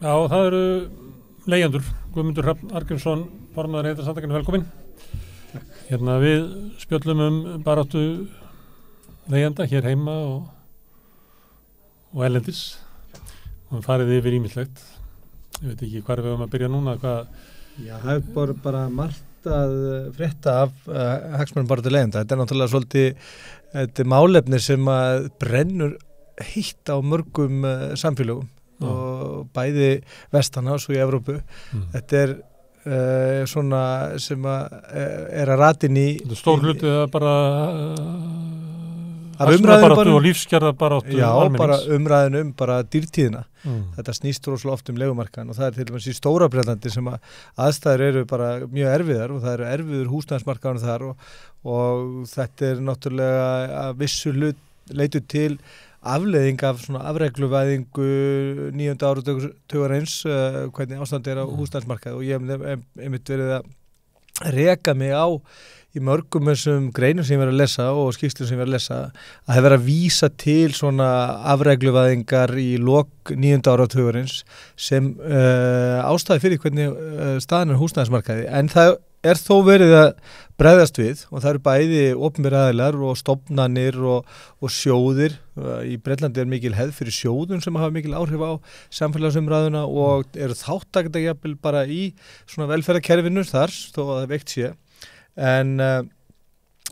Já, það eru leigjendur. Guðmundur Hrafn Arngrímsson, formaður Neytendasamtakanna, velkominn. Hérna við spjöllum baráttu leigjenda hér heima og erlendis. Og við farið yfir ýmislegt. Ég veit ekki hvar við höfum að byrja núna. Já, það er bara margt að frétta af hagsmunabaráttu leigjenda. Þetta er náttúrulega svolítið málefni sem að brennur heitt á mörgum samfélögum. Og bæði vestanhafs og í Evrópu. Þetta er svona sem að rata inn í... Þetta er stór hluti að bara hagsmunabaráttu og lífskjarabaráttu almennings. Já, bara umræðin bara dýrtíðina. Þetta snýst rosalega oft leigumarkaðinn og það er til dæmis í Stóra Bretlandi sem að aðstæður eru bara mjög erfiðar og það eru erfiður húsnæðismarkaðurinn þar og þetta er náttúrulega að vissu leitu til afleiðing af svona afregluvæðingu 9. áratugarins hvernig ástand er á húsnæðismarkaði og ég hef einmitt verið að reka mig á í mörgum þessum greinum sem ég verið að lesa og skýrslum sem ég verið að lesa að hef verið að vísa til svona afregluvæðingar í lok 9. áratugarins sem ástæði fyrir hvernig staðan er húsnæðismarkaði en það er þó verið að bregðast við og það eru bæði opinberir aðilar og stofnanir og sjóðir. Í Bretlandi er mikil hefð fyrir sjóðum sem hafa mikil áhrif á samfélagsumræðuna og eru þáttakandi jafnvel bara í svona velferðarkerfinu þar þó að það veikt sé. En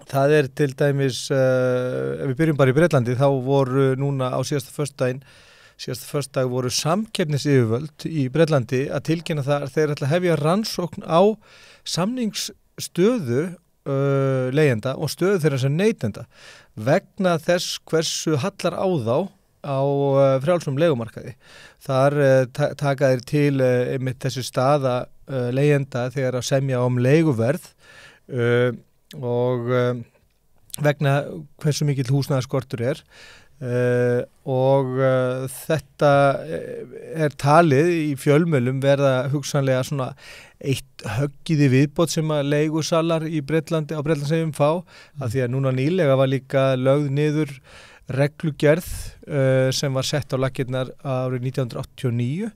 það er til dæmis, ef við byrjum bara í Bretlandi þá voru núna á síðasta föstudag voru samkeppnisyfirvöld í Bretlandi að tilkynna það að þeir ætla að hefja rannsókn á samningsstöðu leigjenda og stöðu þeirra sem neytenda vegna þess hversu hallar á þá á frjálsum leigumarkaði. Þar taka þeir til einmitt þessu staða leigjenda þegar að semja leiguverð og vegna hversu mikill húsnæðisskortur er. Og þetta er talið í fjölmiðlum verða hugsanlega svona eitt höggið í viðbót sem að leigusalar í Bretlandi á Bretlandseyjum fá af því að núna nýlega var líka lögð niður reglugerð sem var sett á laggirnar árið 1989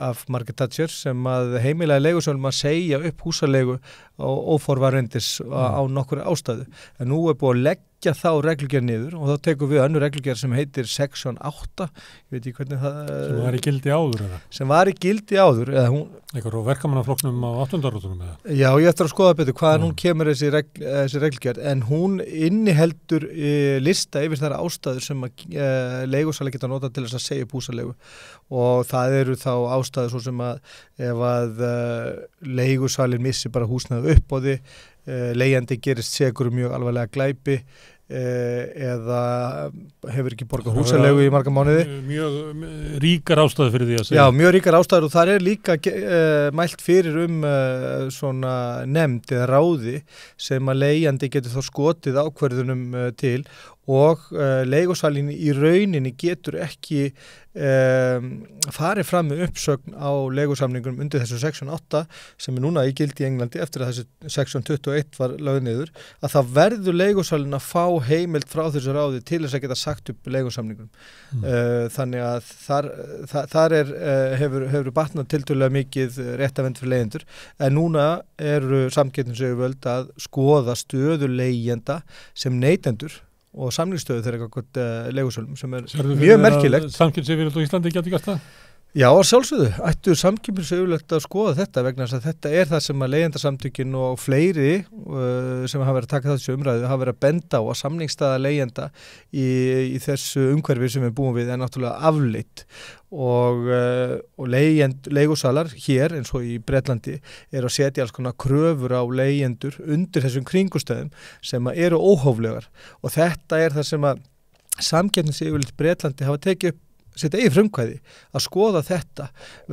af Margaret Thatcher sem að heimilaði leigusölum að segja upp húsaleigu og óforvarendis á nokkur ástæðu. En nú er búið að leggja þá reglugerð niður og þá tekum við önnur reglugerð sem heitir Section 8. Ég veit ekki hvernig það... Sem var í gildi áður eða? Sem var í gildi áður eða hún... Eitthvað á verkamannaflokknum á 8. áratunum eða? Já, ég eftir að skoða betur hvaðan hún kemur þessi reglugerð en hún inniheldur lista yfir þær ástæður sem að leigusali geta notað til þess að segja upp húsaleigu og það eru þá ástæður svo sem að ef að leigusalinn missi bara húsnæði uppboði, leigjandi gerist sekur mjög alvarlega glæpi eða hefur ekki borgað húsaleigu í marga mánuði. Mjög ríkar ástæður fyrir því að segja. Já, mjög ríkar ástæður og þar er líka mælt fyrir svona nefnd eða ráði sem að leigjandi getur þá skotið ákvörðunum til og leigusalinn í rauninni getur ekki farið fram með uppsögn á leigusamningunum undir þessu Section 8 sem er núna í gildi í Englandi eftir að þessu Section 21 var lögð niður að það verður leigusalinn að fá heimild frá þessu ráði til þess að geta sagt upp leigusamningunum. Þannig að þar hefur batnað tiltölulega mikið réttarvernd fyrir leigjendur en núna eru samkeppnisyfirvöld að skoða stöðu leigjenda sem neytendur og samningsstöðu þeirra eitthvað leigusölum sem er mjög merkilegt. Samkeppnisyfirvöld á Íslandi geti gert það? Já, sjálfsögðu. Ættu samkeppnisyfirvöld að skoða þetta vegna þess að þetta er það sem að leigjendasamtökin og fleiri sem hafa verið að taka þessu umræðu hafa verið að benda á að samningsstaða leigjenda í þessu umhverfi sem við búum við er náttúrulega afleitt og leigusalar hér eins og í Bretlandi eru að setja alls konar kröfur á leigjendur undir þessum kringumstæðum sem eru óhóflegar og þetta er það sem að samkeppnisyfirvöld Bretlandi hafa tekið upp sitt eigið frumkvæði að skoða þetta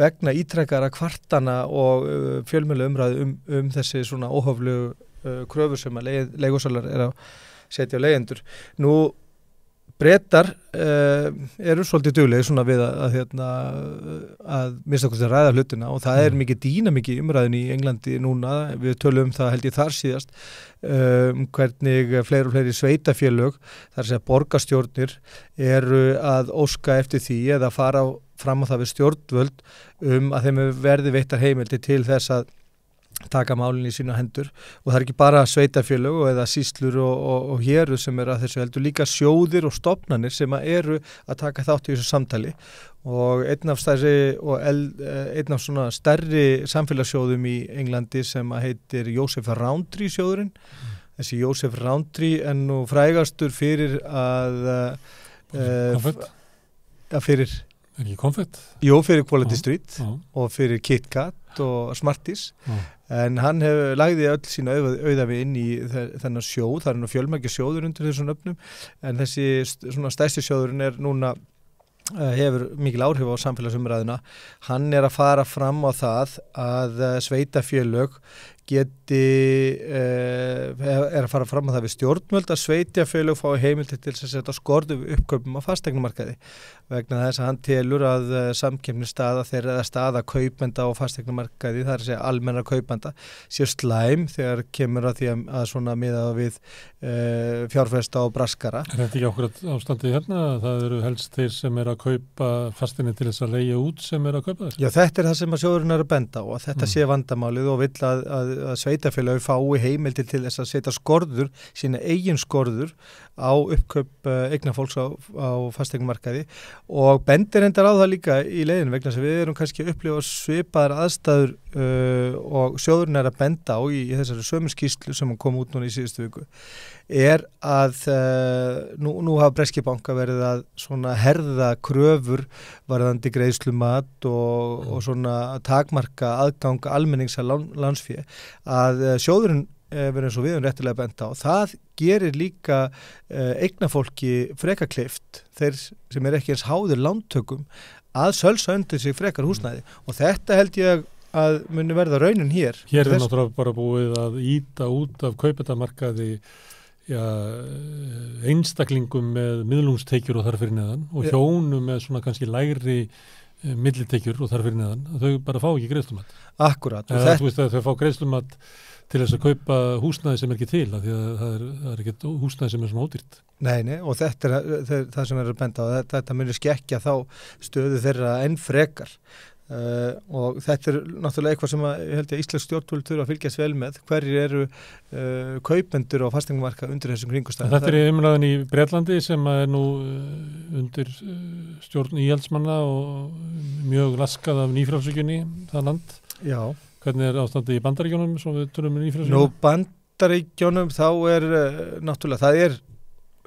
vegna ítrekkara kvartana og fjölmiðla umræðu þessi svona óhóflegu kröfur sem að leigusalar eru að setja á leigjendur. Nú Bretar eru svolítið duglegir svona við að mista hvort þeir ræða hlutina og það mikið dýnamík í umræðin í Englandi núna, við tölum það held ég þar síðast hvernig fleiri og fleiri sveitafélög, þar að segja borgarstjórnir eru að óska eftir því eða fara fram á það við stjórnvöld að þeim verði veittar heimildir til þess að taka málinn í sína hendur og það ekki bara sveitafélög eða sýslur og héru sem eru að þessu heldur líka sjóðir og stofnanir sem eru að taka þátt í þessu samtali og einn af svona stærri samfélagssjóðum í Englandi sem heitir Joseph Rowntree sjóðurinn. Þessi Joseph Rowntree nú frægastur fyrir fyrir ekki konfett? Jú, fyrir Quality Street og fyrir KitKat og Smarties en hann lagði öll sína auðafi inn í þennan sjóð, það nú fjölmargir sjóður undir þessum nöfnum en þessi svona stærsti sjóðurinn núna hefur mikil áhrif á samfélagsumræðuna, hann að fara fram á það að sveitafélög geti að fara fram á það við stjórnvöld að sveitafélög fái heimildir til að setja skorðu uppkaupum á fasteignamarkaði vegna þess að hann telur að samkeppnisstaða þeirra eða staða kaupenda á fasteignamarkaði, það að segja almenna kaupenda, sé slæm þegar kemur að því að svona miða við fjárfesta og braskara. Er þetta ekki okkur ástandið hérna? Það eru helst þeir sem að kaupa fasteigni til þess að leigja út sem að kaupa þess? Já, þetta það sem að sjóðurinn að benda á og þetta sé vandamálið og vill að sveitafélagi fái heimildir til þess að setja skorður, sína eigin skorður á uppkaup eignafólks á fasteignamarkaði og bendir endar á það líka í leiðinu vegna sem við erum kannski að upplifa svipaðar aðstæður og sjóðurinn að benda á í þessari sömu skýrslu sem kom út núna í síðustu viku að nú hafa breski banka verið að svona herða kröfur varðandi greiðslumat og svona takmarka aðgang almennings að lánsfé að sjóðurinn verið eins og við réttilega benda á. Það gerir líka eignafólki frekar kleift, þeir sem ekki eins háðir lántökum að sölsa undir sig frekar húsnæði og þetta held ég að muni verða raunin hér. Hér náttúrulega bara búið að ýta út af kaupendamarkaði einstaklingum með miðlungstekjur og þar fyrir neðan og hjónum með svona kannski lægri millitekjur og þar fyrir neðan. Þau bara fá ekki greiðslumat. Akkurat. Þú veist að þau fá greiðslumat til þess að kaupa húsnæði sem ekki til af því að það er ekki húsnæði sem svona ódýrt. Nei, og þetta það sem er að benda á. Þetta munir skekkja þá stöðu þeirra enn frekar. Og þetta náttúrulega eitthvað sem ég held að íslensk stjórnvöld þurfa að fylgjast vel með hverjir eru kaupendur á fasteignamarkaði undir þessum kringumstæðum. Þetta umræðan í Bretlandi sem nú undir stjórn íhaldsmanna og mjög laskað af nýfrjálshyggjunni það land. Já. Hvernig ástandið í Bandaríkjunum svo við tölum nýfrjálshyggju? Nú Bandaríkjunum þá náttúrulega það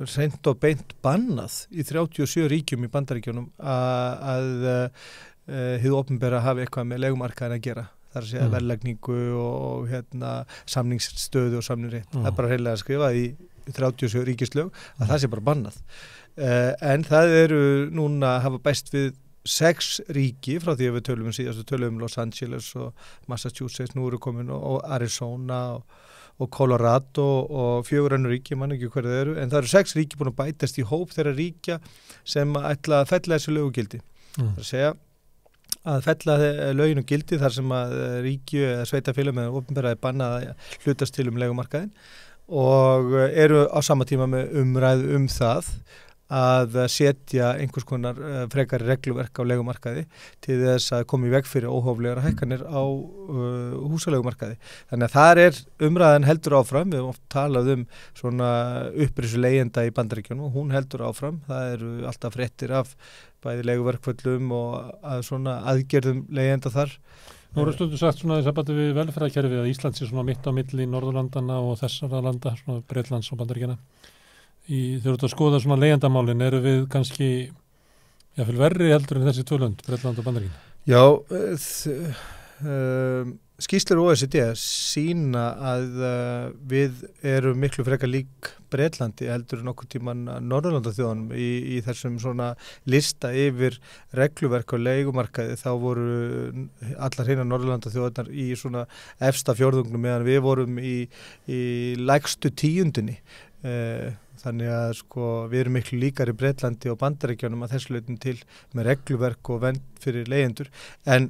hreint og beint bannað í 37 ríkjum í Bandaríkjunum að hið opinbera hafi eitthvað með leigumarkaðin að gera. Það að segja verðlagningu og samningsstöðu og samningsrétt. Það bara hreinlega að skrifa í 37 ríkislög að það sé bara bannað. En það núna hafa bæst við 6 ríki frá því að við tölum síðast, við tölum Los Angeles og Massachusetts, nú eru komin og Arizona og Colorado og 4 önnur ríki, mann ekki hverju það en það eru 6 ríki búin að bætast í hóp þeirra ríkja sem ætla að fella þessu lögugildi. Það að segja að fella lögin og gildi þar sem að ríki eða sveitafélög með opinbera bannað að hlutast til leigumarkaðin og eru á sama tíma með umræðu það að setja einhvers konar frekari regluverk á leigumarkaði til þess að koma í veg fyrir óhóflegar hækkanir á húsaleigumarkaði. Þannig að þar umræðan heldur áfram, við höfum oft talað svona upprisu leigjenda í Bandaríkjunum og hún heldur áfram, það eru alltaf fréttir af bæði leiguverkföllum og að svona aðgerðum leigjenda þar. Nú eru stundum sagt svona í sambandi við velferðarkerfið að Ísland sé svona mitt á milli Norðurlandana og þessara landa, svona Bretlands og Bandaríkjana. Þegar þú ert að skoða svona leigjendamálin, eru við kannski fyrir verri heldur en þessi 2 lönd, Bretland og Bandaríkjana? Já, skýrslur OECD sýna að við erum miklu frekar lík Bretlandi heldur en nokkuð tíman Norðurlandaþjóðunum í þessum svona lista yfir regluverk og leigumarkaði þá voru allar hina Norðurlandaþjóðunar í svona efsta fjórðungnum meðan við vorum í lægstu tíundinni þannig að sko við erum miklu líkar í Bretlandi og Bandaríkjunum að þessu leitin til með regluverk og vernd fyrir leigjendur, en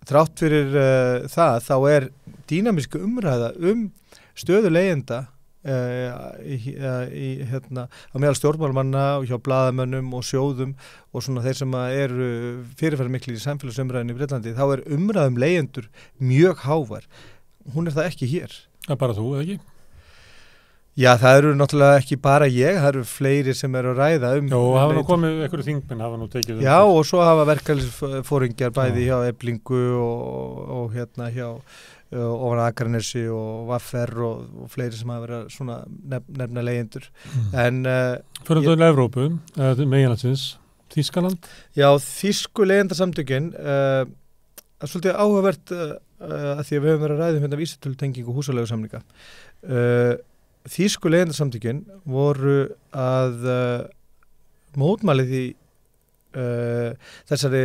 þrátt fyrir það þá dýnamíska umræða stöðu leigjenda á meðal stjórnmálamanna og hjá blaðamönnum og sjóðum og svona þeir sem eru fyrirferðarmiklir í samfélagsumræðinu í Bretlandi, þá umræðum leigjendur mjög hávær. Hún það ekki hér. Það bara þú, eða ekki? Já, það eru náttúrulega ekki bara ég, það eru fleiri sem eru að ræða Jó, hafa nú komið einhverju þingmenn, hafa nú tekið Já, og svo hafa verkalýðsforingjar bæði hjá Eflingu og hjá ofan Akranesi og Vaffer og fleiri sem hafa verið svona nefna leigjendur. En fyrir til Evrópu, meginlandsins, Þýskaland? Já, þýsku leigjendasamtökin svolítið áhugavert að því að við höfum verið að ræða hérna vísitölutengingu húsaleigusamninga. Þýsku leigjendasamtökin voru að mótmæli því þessari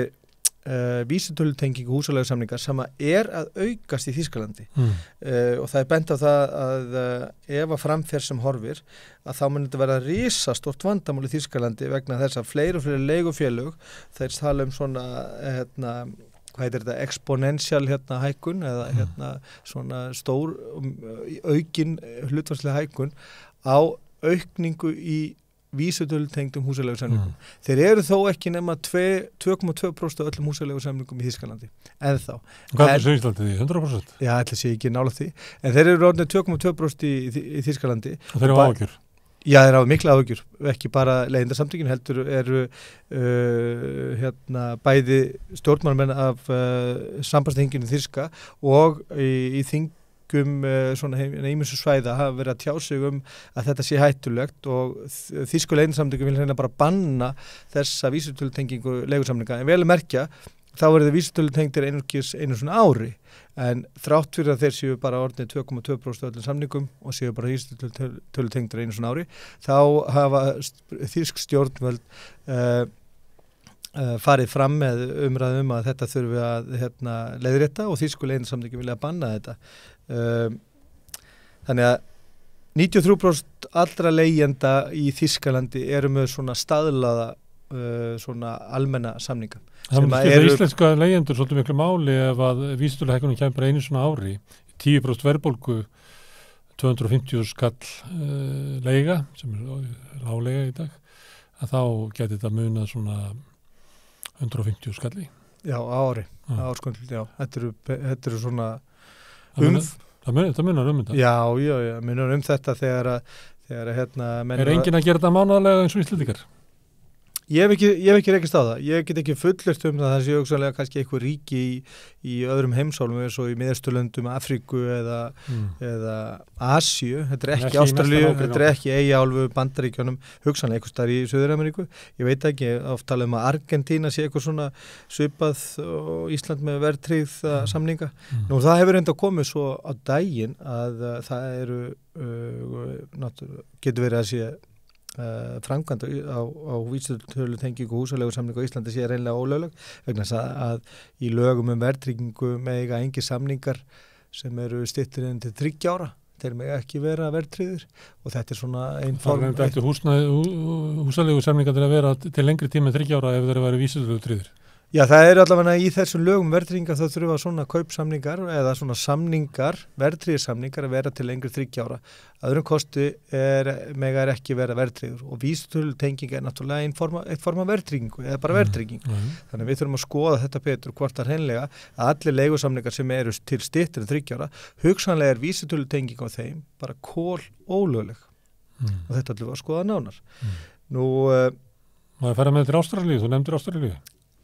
vísitölutengingu húsaleigusamninga sem að aukast í Þýskalandi og það bent á það að ef að framfer sem horfir að þá mun þetta vera risastórt vandamál í Þýskalandi vegna þess að fleiri og fleiri leigufélög þeir tala svona hvað heitir þetta, exponential hækkun eða svona stór aukin hlutfallslega hækkun á aukningu í vísitölutengdum húsaleigusamningum. Þeir eru þó ekki nema 2,2% af öllum húsaleigusamningum í Þýskalandi. Ennþá. Hvað er þessu Íslandi því? 100%? Já, ætla sé ekki nála því. En þeir eru orðnir 2,2% í Þýskalandi. Og þeir eru áhugjur? Já, þeir eru mikla áhugjur. Ekki bara leigjendasamtökin, heldur eru bæði stjórnmálamenn af sambandsþinginu Þýska og í svona ýmsu svæða hafa verið að tjá sig að þetta sé hættulegt og þýsku leigjendasamtökin vil hérna bara banna þessa vísitölutengingu leigusamninga, en vel að merkja þá það vísitölutengdir einungis einu svona ári, en þrátt fyrir að þeir séu bara orðnir 2,2% öllum samningum og séu bara vísitölutengdir einu svona ári, þá hafa þýsk stjórnvöld farið fram með umræðum að þetta þurfi að leiðrétta og þýsku leigjendasamtökin vilja banna þetta. Þannig að 93% allra leigjenda í Þýskalandi eru með svona staðlaða svona almenna samninga. Það skipta íslenska leigjendur svolítið miklu máli ef að vísitöluhækkunum kemur bara einu svona ári, 10% verðbólgu, 250 skall leiga sem lágleiga í dag, að þá geti þetta munað svona 150 skalli. Já, ári. Áskundl, já. Þetta eru svona það munar þetta. Já, munar þetta þegar enginn að gera þetta mánaðarlega eins og Íslendingar? Ég hef ekki rekist á það. Ég get ekki fullyrt það sé hugsanlega kannski eitthvað ríki í öðrum heimsálfum eins og í Miðausturlöndum, Afríku eða Asíu. Þetta ekki Ástralíu, þetta ekki Eyjaálfu, Bandaríkjunum, hugsanlega eitthvað staðar í Suður-Ameríku. Ég veit ekki, oft tala að Argentína sé eitthvað svona svipað og Ísland með verðtryggð samninga. Nú það hefur enda komið svo á daginn að það getur verið að sé framkvæmd á vísitölutengingu húsaleigusamningu á Íslandi sé reynilega ólögleg vegna að í lögum verðtryggingu mega engir samningar sem eru styttir enn til 3 ára, þeir mega ekki vera verðtryggðir og þetta svona einn form. Það er húsaleigusamningar til að vera til lengri tíma en 3 ára ef þeir eru vísitölutryggðir. Já, það allavega í þessum lögum verðtryggingar þá þurfa svona kaupsamningar eða svona samningar, verðtryggðarsamningar að vera til lengri 3 ára. Öðrum kosti mega ekki vera verðtryggður og vísitölutenging náttúrulega eitt form af verðtryggingu eða bara verðtrygging. Þannig við þurfum að skoða þetta betur hvort það hreinlega að allir leigusamningar sem eru til styttir en 3 ára, hugsanlega vísitölutenging á þeim bara ólögleg og þetta ætlum við að skoða nánar. Nú Má ég fara með til Ástralíu? Þú nefndir Ástralíu.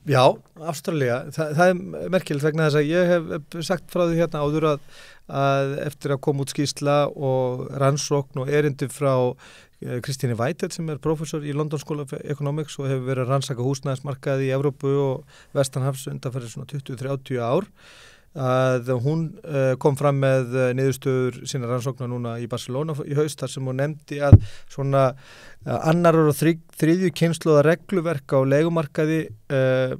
Já, Ástralía, það merkilegt vegna þess að ég hef sagt frá því hérna áður að eftir að koma út skýrsla og rannsókn og erindi frá Kristíni Whitehead sem prófessor í London School of Economics og hefur verið að rannsaka húsnæðismarkaði í Evrópu og Vestanhafs undanfarið svona 20-30 ár, að hún kom fram með niðurstöður sína rannsóknar núna í Barcelona í haust þar sem hún nefndi að svona annar og þriðju kynslóða regluverk á leigumarkaði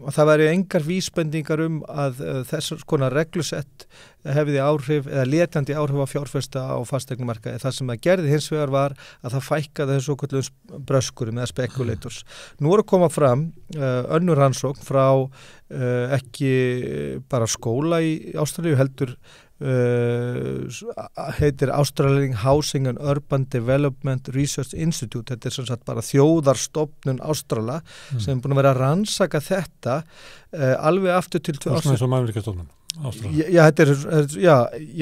og það væri engar vísbendingar að þessar konar reglusett hefði áhrif eða letjandi áhrif á fjárfesta á fasteignamarkaði. Það sem það gerði hins vegar var að það fækkaði þessu okkurlega bröskurum eða spekulators. Nú að koma fram önnur rannsókn frá ekki bara skóla í Ástralíu heldur heitir Australian Housing and Urban Development Research Institute. Þetta sem sagt bara þjóðarstofnun Ástrala sem er búin að vera að rannsaka þetta alveg aftur til Það er svo mannvirkjastofnun Já, ég veit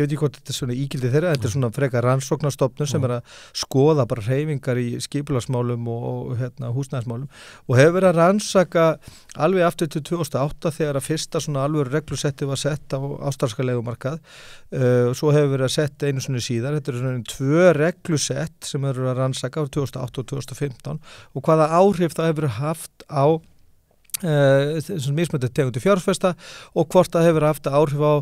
ekki hvort þetta er svona ígildi þeirra, þetta er svona frekar rannsóknarstofnun sem er að skoða bara hreyfingar í skipulagsmálum og húsnæðismálum og hefur verið að rannsaka alveg aftur til 2008 þegar að fyrsta svona alveg reglusetti var sett á ástralska leigumarkað og svo hefur verið að setja einu svona síðar, þetta er svona 2 reglusett sem eru að rannsaka á 2008 og 2015 og hvaða áhrif það hefur haft á mismöndið tegundir fjárfesta og hvort það hefur haft áhrif á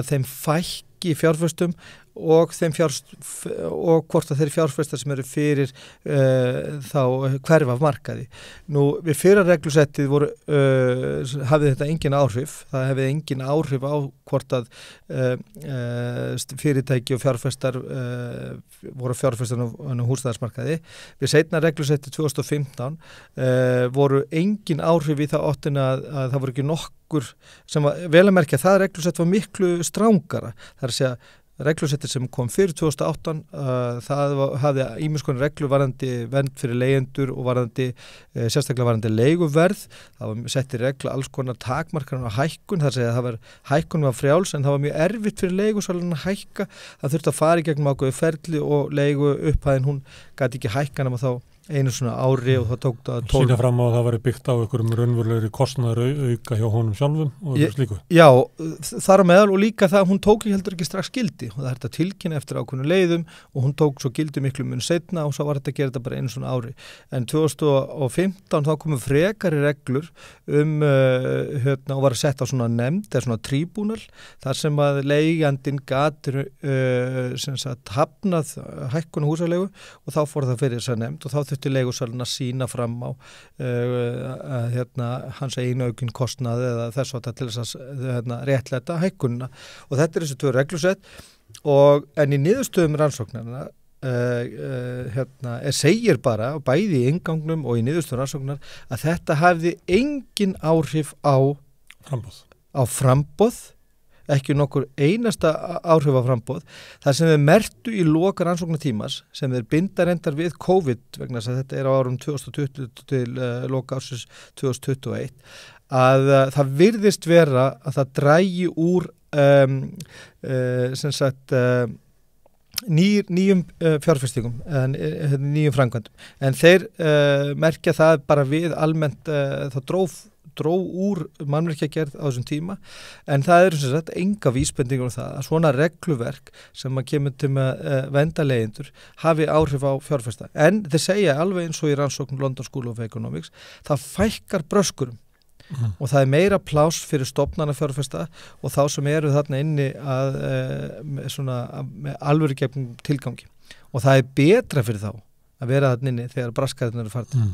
þeim fækki fjárfestum og hvort að þeir fjárfestar sem eru fyrir þá hverfa af markaði. Nú við fyrra reglusettið hafði þetta engin áhrif, það hefði engin áhrif á hvort að fyrirtæki og fjárfestar voru fjárfestar á húsnæðismarkaði. Við seinna reglusettið 2015 voru engin áhrif í það áttina að það voru ekki nokkur sem var vel að merkja, það reglusett var miklu strángara, það er að segja reglusettir sem kom fyrir 2018 það hafði ýmiss konar reglur varðandi vernd fyrir leigjendur og varðandi sérstaklega varðandi leiguverð, það var settir regla alls konar takmarkanir á hækkun, þar segja að það var hækkun var frjáls en það var mjög erfitt fyrir leigusalinn að hækka, það þurfti að fara í gegnum ákveðið ferli og leigu upphæðin hún gæti ekki hækka nema þá einu svona ári og það tók það 12 Sýna fram á að það væri byggt á einhverjum raunverulegri kostnaðar auka hjá honum sjálfum og slíku. Já, þar á meðal og líka það hún tók heldur ekki strax gildi og það er þetta tilkynna eftir ákveðnum leiðum og hún tók svo gildi miklu mun seinna og svo var þetta að gera þetta bara einu svona ári. En 2015 þá komu frekari reglur og var að setja á svona nefnd eða svona tribúnal þar sem að leigandinn gat sem sagt hafnað hækkun á húsaleigu og þá fór það fyrir þessa nefnd og þá til leigusalinn að sína fram á hans einu aukinn kostnað eða þess að til þess að réttlæta hækkunina og þetta er þessi 2 reglusett en í niðurstöðum rannsóknarna segir bara bæði í inngangnum og í niðurstöðum rannsóknar að þetta hafði engin áhrif á framboð ekki nokkur einasta áhrif á framboð. Það sem þeir merktu í loka rannsóknartímas sem þeir binda reyndar við COVID vegna þess að þetta er á árum 2020 til loka ársins 2021 að það virðist vera að það drægi úr nýjum fjárfestingum eða nýjum framkvæmdum en þeir merkja það bara við almennt það dró úr mannvirkjagerð á þessum tíma en það eru sem sagt enga vísbendingur um það að svona regluverk sem að kemur til með vernda leigjendur hafi áhrif á fjárfesta en þeir segja alveg eins og í rannsókn London School of Economics það fækkar bröskurum og það er meira pláss fyrir stofnana fjárfesta og þá sem eru þarna inni með alvöru gegnum tilgangi og það er betra fyrir þá að vera þarna inni þegar braskarinn eru farið.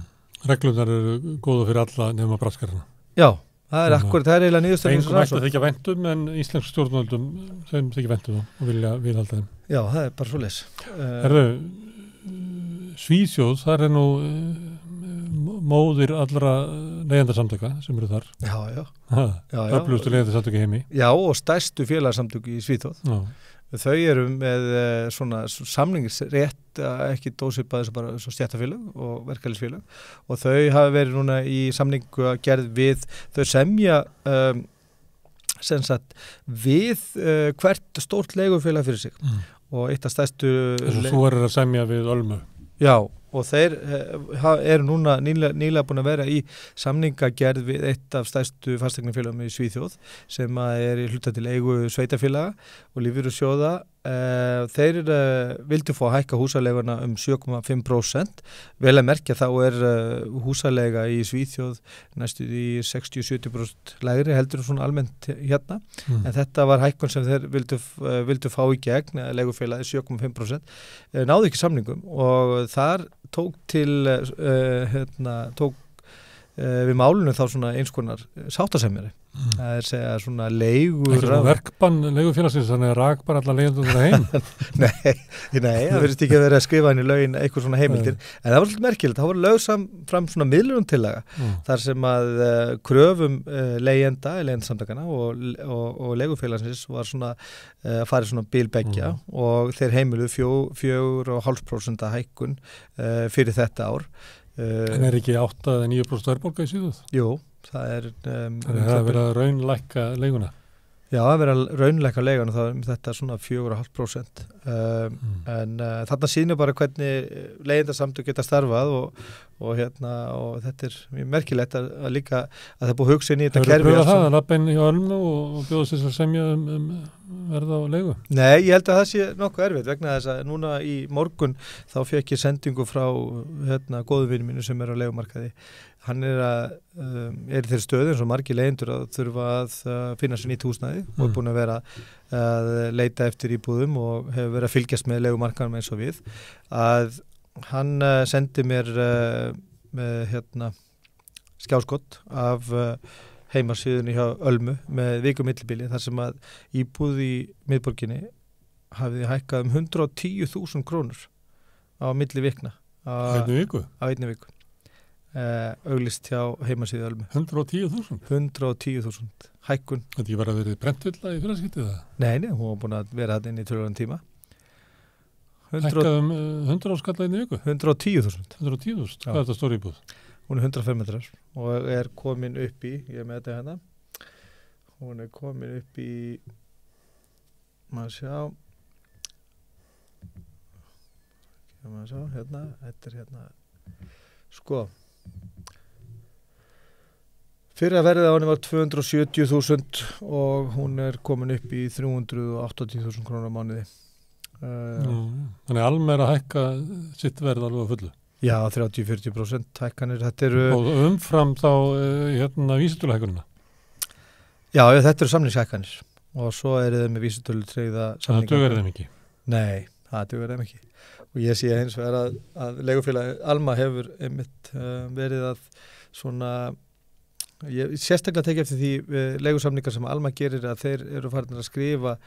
Reglunar eru góða fyrir alla nema braskarina. Já, það er akkurat, það er eiginlega niðurstöðum. Engum ætti að þykja væntum en íslensk stjórnvöldum þeim þykja væntum og vilja viðhalda þeim. Já, það er bara svoleiðis. Svíþjóð, þar er nú móðir allra leigjendasamtaka sem eru þar. Já. Öflugustu leigjendasamtaka í heimi. Já, og stærstu félagsamtöku í Svíþjóð. Já. Þau eru með svona samningsrétt ekki dósipað þessu bara stjættafélag og verkalýsfélag og þau hafa verið núna í samningu að gerð við þau semja sem sagt við hvert stórt leigufélag fyrir sig og eitt af stærstu Þú er að semja við Ölmu. Já og þeir eru núna nýlega búin að vera í samningagerð við eitt af stærstu fasteignafélagum í Svíþjóð sem er í hluta til eigu sveitafélaga og lífeyrissjóða þeir vildu fá að hækka húsaleguna 7,5%. Vel að merkja þá húsalega í Svíþjóð næstu í 60-70% lægri heldur svona almennt hérna. En þetta var hækkun sem þeir vildu fá í gegn, leigufélagi 7,5%. Náðu ekki samningum og þar tók við málunum þá svona eins konar sáttasemjari. Það segja svona leigur... Ekki svona verkbann leigufélagsins, þannig að rak bara alla leigendur heim? Nei, það verðist ekki að vera að skrifa inn í lögin eitthvað svona heimildir. En það var svolítið merkilegt, það var lögð fram svona miðlunartillaga, þar sem að kröfum leigjendasamtakana og leigufélagsins var svona farið svona bilbeggja og þeir heimiluðu 4,5% hækkun fyrir þetta ár. En ekki 8-9% verðbólga í síðuð? Jú, það þannig að það verið að raunlækka leiguna? Já, það verið að raunlækka leiguna, það þetta svona 4,5%. En þarna sýnir bara hvernig leigjendasamtök geta starfað og þetta mjög merkilegt að líka að það búið að hugsa inn í þetta kerfi. Hefur þú pröfað það að lappa inn í Ölmu og bjóðast þess að semja verð á leigu? Nei, ég held að það sé nokkuð erfitt vegna þess að núna í morgun þá fékk ég sendingu frá góðu vinur mínu sem á leigumarkaði. Hann í þeirri stöðu eins og margir leigjendur að þurfa að finna sér nýtt húsnæði og búin að vera að leita eftir íbúðum og hefur verið að fylgjast með leigumarkaðum eins og við. Að hann sendi mér skjáskott af heimasíðunni hjá Ölmu með vikumillibili þar sem að íbúð í miðborginni hafiði hækkað 110.000 krónur á milli vikna. Á einni viku? Á einni viku. Auglist hjá heimasíðu Ölmu. 110.000? 110.000 hækkun. Þetta ekki bara verið brentvillla í félagskiptið það? Nei, hún var búin að vera inn í tölulegan tíma. Hækkað 100 skalla einni viku? 110.000. 110.000? Hvað er þetta stór íbúð? Hún 105 metrar og komin upp í, ég með þetta hérna, hún komin upp í, maður sjá, hérna, þetta hérna, sko, fyrir að verðið á henni var 270.000 og hún komin upp í 380.000 krónur á mánuði. Þannig alveg að hækka sitt verð alveg á fullu? Já, 30-40% hækkanir. Og umfram þá vísitöluhækkunina? Já, þetta samningshækkanir og svo þau með vísitölu tryggða samninga. Það dugar þeim ekki? Nei, það dugar þeim ekki. Og ég sé hins vegar að leigufélagi Alma hefur einmitt verið að svona, ég sérstaklega tekið eftir því leigusamningar sem Alma gerir að þeir eru farin að skrifa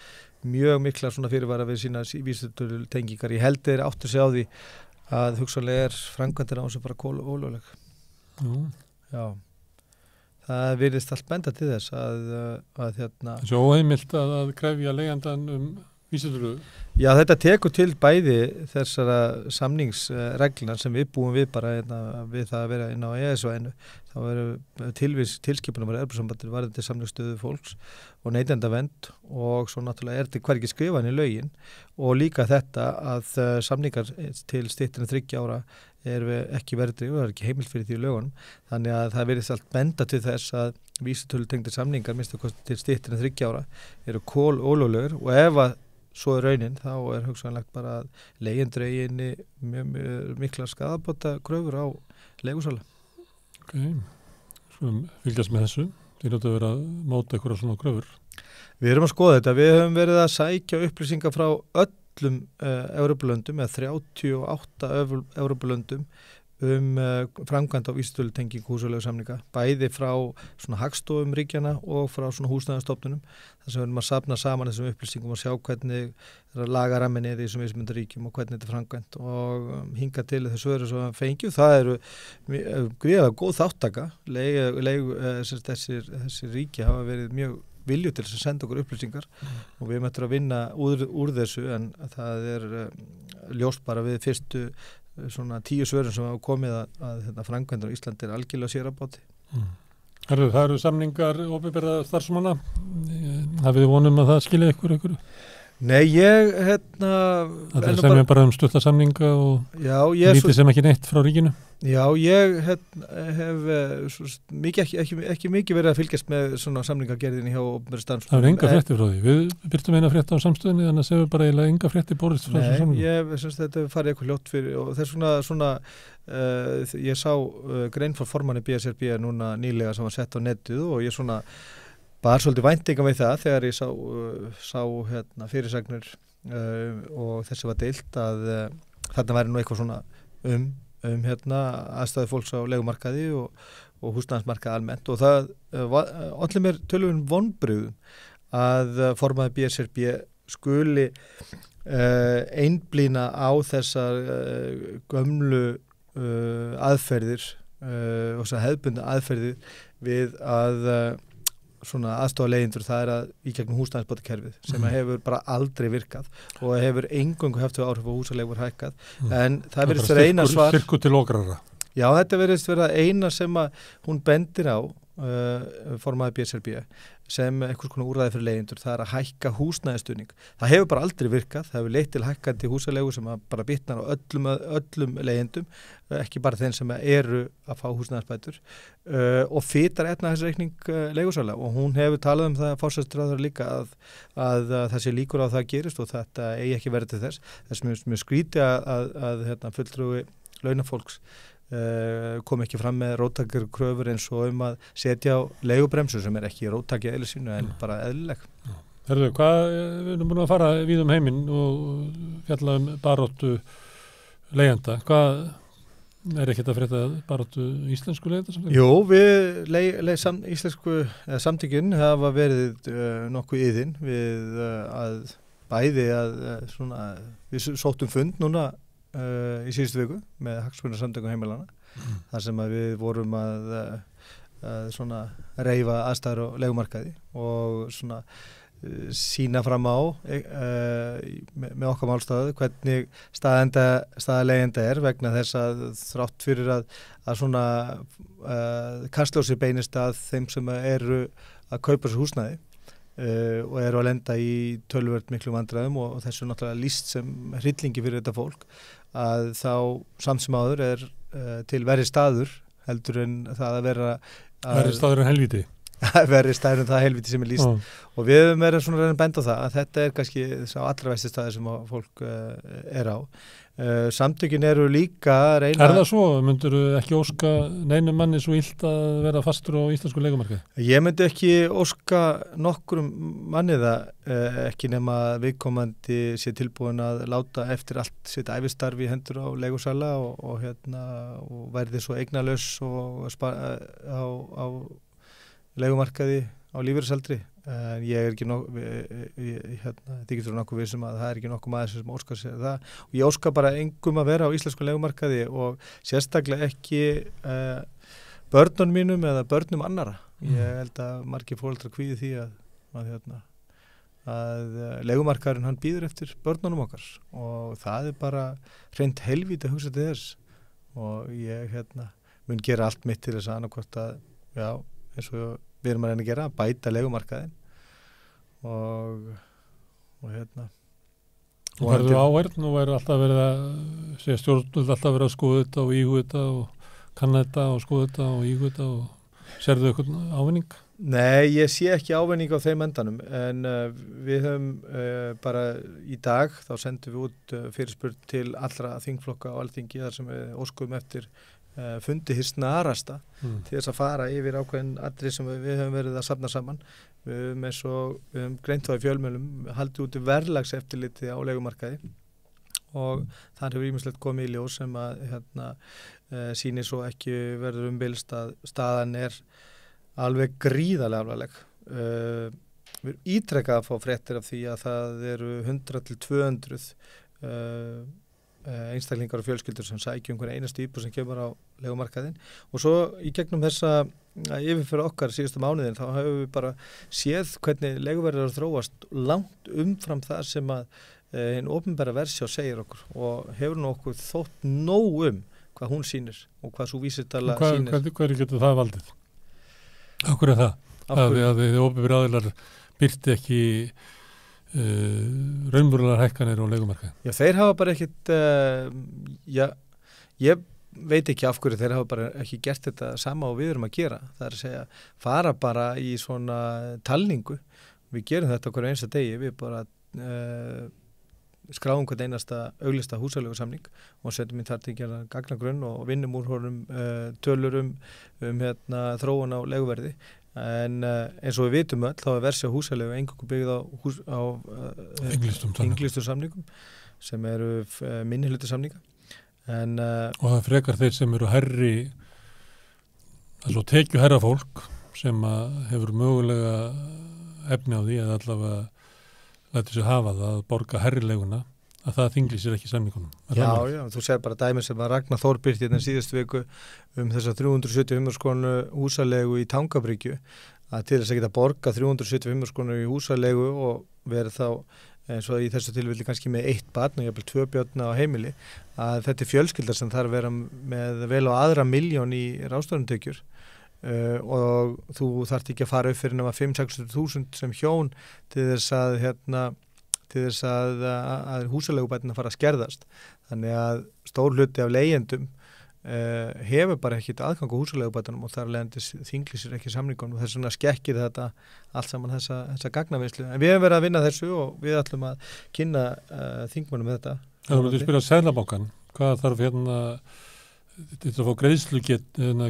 mjög mikla svona fyrirvara við sína vísitölu tengingar. Ég held þeir áttu sig á því að hugsanlega framkvæmdina á þessu bara ólögleg. Já. Það virðist allt benda til þess að Þessu óheimilt að krefja leigjandann vísitölu? Já, þetta tekur til bæði þessara samningsregluna sem við búum við bara við það að vera inn á EES-svæðinu. Þá tilskipunum var Evrópusambandið varðandi samningsstöðu fólks og neytendavernd og svo náttúrulega þetta hvergi skrifað í lögin og líka þetta að samningar til styttir en 3 ára ekki verðtryggð og það ekki heimilt fyrir því í lögunum. Þannig að það virðist allt benda til þess að vísitölutengdir samningar til styttir en 3 ára eru ólöglegir og ef að svo raunin, þá hugsanlegt bara að leigjendur eigi mjög mikla skaðabóta kröfur á leigusala. Ok, svo fylgjast með þessu. Þið ljóta að vera að móta eitthvað svona kröfur. Við erum að skoða þetta. Við höfum verið að sækja upplýsingar frá öllum Evrópulöndum eða 38 Evrópulöndum framkvæmd á vísitölutengingu húsaleigusamninga, bæði frá svona hagstofum ríkjana og frá svona húsnæðarstofnunum. Þess að við erum að safna saman þessum upplýsingum og sjá hvernig lagarammin í þessum mismunandi ríkjum og hvernig þetta er framkvæmt og hinga til þessu öðru sem við fengjum. Það eru gríðarlega góð þáttaka. Þessi ríki hafa verið mjög vilju til þess að senda okkur upplýsingar og við möttum að vinna úr þessu en það ljóst bara við fyrstu svona 10 svörum sem hafa komið að framkvæmdar á Íslandi algjörlega sér að báti. Það eru samningar opinberra starfsmanna. Hafið þið vonum að það skilja ykkur? Nei, ég, Það er sem ég bara stuttasamninga og lítið sem ekki neitt frá ríkinu? Já, ég hef ekki mikið verið að fylgjast með svona samningagerðinni hjá opinberri starfsmönnum. Það er enga fréttir frá því. Við byrtum eina frétt á samstöðinni, þannig að séum við bara eiginlega enga fréttir borist frá þessu samningu. Nei, ég syns þetta farið eitthvað hljótt fyrir og þess svona ég sá grein frá formanni BSRB núna nýlega sem var sett á netið og ég svona bara svolítið væntinga með það þegar ég sá fyrirsagnir og þessi var deilt að þarna væri nú eitthvað svona aðstæðu fólks á leigumarkaði og húsnæðismarkaði almennt og það olli mér tölvun vonbrigðum að formaður BSRB skuli einblína á þessar gömlu aðferðir og þessar hefðbundna aðferðir við að svona aðstofa leigjendur, það er að í gegnum húsnæðisbótakerfið sem hefur bara aldrei virkað og hefur eingöngu haft áhrif á húsaleigur hækkað en það verðist vera eina svar styrkur til okrara. Já, þetta verðist vera eina sem að hún bendir á formaður BSRB sem einhvers konar úrræði fyrir leigjendur, það er að hækka húsnæðisstuðning. Það hefur bara aldrei virkað, það hefur leitt til hækkandi húsaleigu sem bara bitnar á öllum leigjendum, ekki bara þeim sem eru að fá húsnæðisbætur og fitar efnahagsreikning leigusala og hún hefur talað um það forsætisráðherra líka að það sé líkur á það gerist og þetta eigi ekki verið til þess. Þess mjög skríti að fulltrúi launafólks kom ekki fram með róttækar kröfur eins og að setja á leigubremsu sem ekki róttæki eðli sínu en bara eðlileg. Herðu, við erum búin að fara víð heiminn og fjalla baráttu leigjenda. Hvað ekkert að frétta baráttu íslensku leigjenda? Jú, við íslensku samtökin hafa verið nokkuð iðin við að bæði við sóttum fund núna í síðustu viku með hagsmunasamtökum heimilana þar sem að við vorum að svona reifa aðstæður á leigumarkaði og svona sína fram á með okkar málstæðu hvernig staða leigjenda er vegna þess að þrátt fyrir að svona kastljósi beinist að þeim sem eru að kaupa sér húsnæði og eru að lenda í töluvert miklu vandræðum og þessu náttúrulega lýst sem hryllingi fyrir þetta fólk að þá samt sem áður er til verri staður heldur en það að vera verri staður en helviti verri staður en það helviti sem er lýst og við höfum verið svona að benda á það að þetta er kannski þess að allra versti staður sem fólk er á samtökin eru líka að reyna Er það svo? Myndirðu ekki óska neinum manni svo illt að vera fastur á íslensku leigumarkaði? Ég myndi ekki óska nokkrum manni það ekki nema viðkomandi sé tilbúin að láta eftir allt sitt ævistarf í hendur á leigusala og verði svo eignalaus og á leigumarkaði á lífeyrisaldri en ég er ekki þykir nokkuð við sem að það er ekki nokkuð maður sem óskar sér það og ég óska bara engum að vera á íslensku leigumarkaði og sérstaklega ekki börnunum mínum eða börnum annara. Ég held að margir foreldrar kvíði því að leigumarkaðurinn hann býður eftir börnunum okkar og það er bara hreint helvíti að hugsa til þess og ég mun gera allt mitt til þess að annarkvort að eins og við erum að reyna að gera, bæta leigumarkaðin og verður áhverð og verður alltaf verið að segja stjórnvöld alltaf verið að skoða þetta og íhuga þetta og kanna þetta og skoða þetta og íhuga þetta og sérðu eitthvað ávinning? Nei, ég sé ekki ávinning á þeim endanum en við höfum bara í dag þá sendum við út fyrirspurn til allra þingflokka á Alþingi þar sem við óskum eftir fundi hér snarasta til þess að fara yfir ákveðin atriði sem við höfum verið að safna saman. Við höfum greint þá í fjölmiðlum haldið út verðlagseftirliti á leigumarkaði og þar hefur ýmislegt komið í ljós sem að sýnir svo ekki verður umbilst að staðan er alveg gríðarlega alvarleg. Við erum ítrekkað að fá fréttir af því að það eru 100 til 200 einstaklingar og fjölskyldur sem sækja einhverja einastu íbúð sem kemur á leigumarkaðinn og svo í gegnum þessa yfirfyrir okkar síðustu mánuðin þá hefur við bara séð hvernig leiguverðir þróast langt umfram það sem að hinn opinbera versjá segir okkur og hefur nú okkur þótt nóg hvað hún sýnir og hvað svo vísitala sýnir. Hverju getur það valdið? Akkur er það? Að þið opinbera aðilar byrti ekki raunverulegar hækkanir og leigumarkaði? Já, þeir hafa bara ekkit, ég veit ekki af hverju þeir hafa bara ekki gert þetta sama og við erum að gera. Það að segja, fara bara í svona talningu. Við gerum þetta okkur einsta degi, við bara skráum hvern einasta auglista húsaleigusamning og setjum inn þar til að gera gagnagrunn og vinnum úr honum tölur þróun á leiguverði. En eins og við vitum öll, þá Versi húsalegu eingöngu byggð á englistum samningum sem eru minnihluta samninga. Og það frekar þeir sem eru hærri, altså tekjuhærra fólk sem hefur mögulega efni á því eða allavega lætur sig hafa það að borga hærrileguna, að það þinglýsir ekki samningunum. Já, þú segir bara dæmi sem að Ragnar Þór birti hérna síðustu viku þessa 375 krónu húsalegu í Tangabryggju, að til þess að geta borga 375 krónu í húsalegu og verið þá eins og í þessu tilfelli kannski með 1 barn og jafnvel 2 börn á heimili, að þetta er fjölskyldar sem þarf að vera með vel á aðra milljón í ráðstöfunartekjur og þú þarft ekki að fara upp fyrir nema 500–600.000 sem hjón til þess að húsaleigubæturnar fara að skerðast. Þannig að stór hluti af leigjendum hefur bara ekkit aðgang á húsaleigubætunum og þar leiðandi þinglýsir ekki samningunum og þess vegna skekkir þetta allt saman þessa gagnavinnslu. En við hefum verið að vinna þessu og við ætlum að kynna þingmönnum þetta. Það voruð að spyrja Seðlabankann, hvað þarf til að fá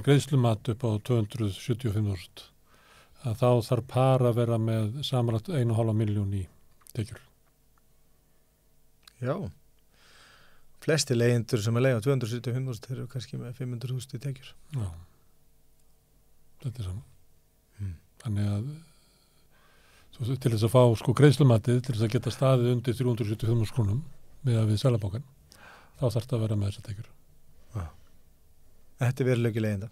greiðslumat upp á 275.000, að þá þarf par að vera með samanlagt 1,5 milljón í tekjur. Já. Flesti leigjendur sem leiga 275.000 þeir eru kannski með 500.000 í tekjur. Já. Þetta er saman. Þannig að til þess að fá greiðslumatið, til þess að geta staðið undir 375.000 krónum með að við Seðlabankann, þá þarf þetta að vera með þessar tekjur. Þetta er veruleiki leigjenda.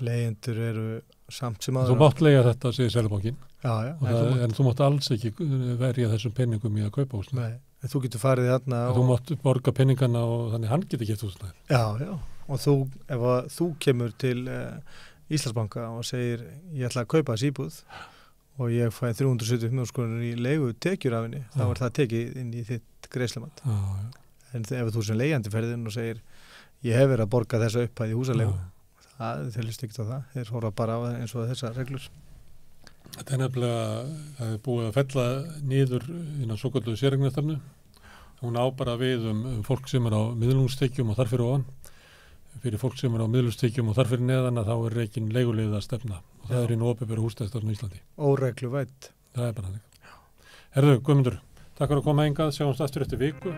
Leigjendur eru samt sem aðra. Þú mátt leigja þetta, segir Seðlabankinn. Já. En þú mátt alls ekki verja þessum penningum í að kaupa húsnæði. Nei, en þú getur farið þarna. Þú mátt borga penningana og þannig hann getur keypt húsnæði. Já. Og ef þú kemur til Íslandsbanka og segir ég ætla að kaupa þessi íbúð og ég fæ 375.000 krónur í leigu tekjur af henni, þá er það tekið inn í þitt greiðslumat. En ef þú sem leigjandi ferð inn og segir ég hef verið að borga þessa upphæð í húsalegu, þeir lýst ekki á það. Þeir horfa bara á eins og þessar reglur. Þetta er nefnilega, það er búið að fella niður innan svokölluðu séreignarstefnu. Hún á bara við fólk sem er á miðlungstekjum og þar fyrir ofan. Fyrir fólk sem er á miðlungstekjum og þar fyrir neðan að þá er reikin leiguleiða stefna. Og það er inn opinberu húsnæðisstefnu í Íslandi. Óregluvædd. Það er bara þannig. Herðu, Guðmundur, takk fyrir að koma hingað, sjáumst aftur eftir viku.